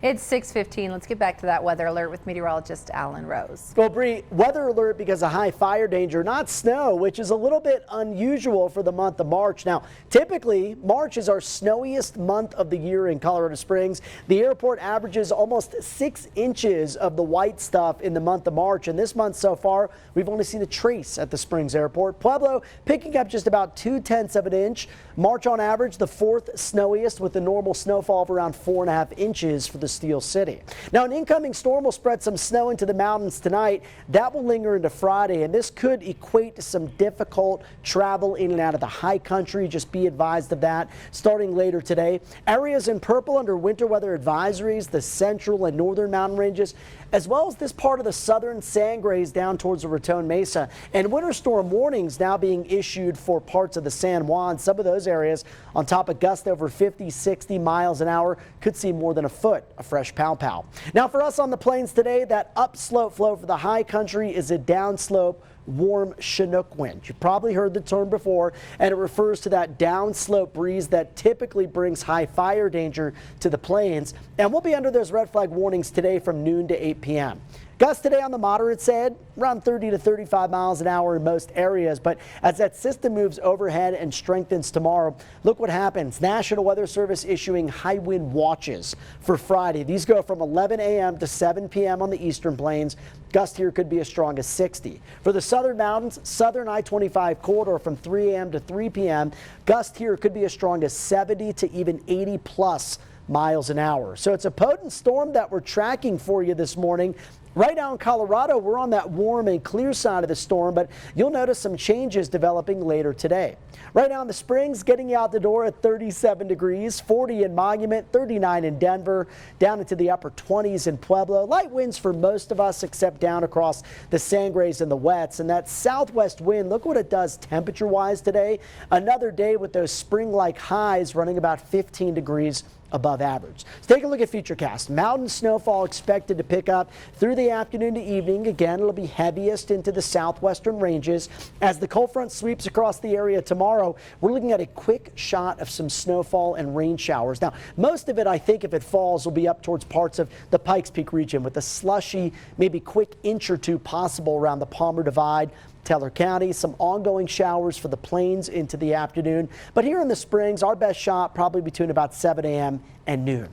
It's 6:15. Let's get back to that weather alert with meteorologist Alan Rose. Well, Bree, weather alert because of high fire danger, not snow, which is a little bit unusual for the month of March. Now, typically, March is our snowiest month of the year in Colorado Springs. The airport averages almost 6 inches of the white stuff in the month of March. And this month so far, we've only seen a trace at the Springs Airport. Pueblo picking up just about 0.2 of an inch. March on average, the 4th snowiest with a normal snowfall of around 4.5 inches for the Steel City. Now, an incoming storm will spread some snow into the mountains tonight. That will linger into Friday, and this could equate to some difficult travel in and out of the high country. Just be advised of that starting later today. Areas in purple under winter weather advisories, the central and northern mountain ranges, as well as this part of the southern Sangres down towards the Raton Mesa. And winter storm warnings now being issued for parts of the San Juan. Some of those areas on top of gusts over 50, 60 miles an hour could see more than a foot of fresh pow-pow. Now for us on the plains today, that upslope flow for the high country is a downslope warm Chinook wind. You've probably heard the term before, and it refers to that downslope breeze that typically brings high fire danger to the plains. And we'll be under those red flag warnings today from noon to 8 p.m. Gusts today on the moderate side, around 30 to 35 miles an hour in most areas. But as that system moves overhead and strengthens tomorrow, look what happens. National Weather Service issuing high wind watches for Friday. These go from 11 a.m. to 7 p.m. on the eastern plains. Gusts here could be as strong as 60. For the southern mountains, southern I-25 corridor from 3 a.m. to 3 p.m. Gusts here could be as strong as 70 to even 80 plus miles an hour. So it's a potent storm that we're tracking for you this morning. Right now in Colorado, we're on that warm and clear side of the storm, but you'll notice some changes developing later today. Right now in the Springs, getting you out the door at 37 degrees, 40 in Monument, 39 in Denver, down into the upper 20s in Pueblo. Light winds for most of us except down across the Sangres and the Wets. And that southwest wind, look what it does temperature-wise today. Another day with those spring-like highs running about 15 degrees above average. So take a look at Futurecast. Mountain snowfall expected to pick up through the afternoon to evening. Again, it'll be heaviest into the southwestern ranges. As the cold front sweeps across the area tomorrow, we're looking at a quick shot of some snowfall and rain showers. Now, most of it, I think, if it falls, will be up towards parts of the Pikes Peak region with a slushy, maybe quick inch or two possible around the Palmer Divide, Teller County. Some ongoing showers for the plains into the afternoon. But here in the Springs, our best shot probably between about 7 a.m. and noon.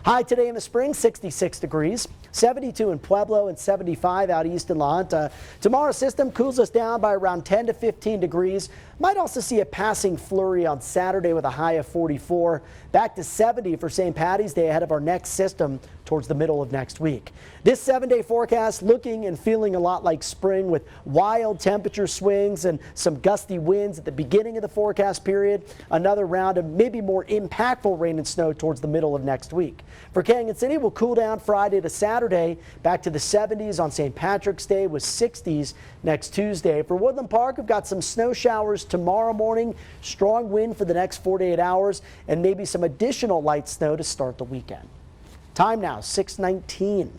High today in the Springs, 66 degrees, 72 in Pueblo and 75 out east in La Junta. Tomorrow's system cools us down by around 10 to 15 degrees. Might also see a passing flurry on Saturday with a high of 44. Back to 70 for St. Patty's Day ahead of our next system towards the middle of next week. This 7-day forecast looking and feeling a lot like spring with wild temperature swings and some gusty winds at the beginning of the forecast period. Another round of maybe more impactful rain and snow towards the middle of next week. For Canyon City, we'll cool down Friday to Saturday, back to the 70s on St. Patrick's Day with 60s next Tuesday. For Woodland Park, we've got some snow showers tomorrow morning, strong wind for the next 48 hours, and maybe some additional light snow to start the weekend. Time now, 6:19.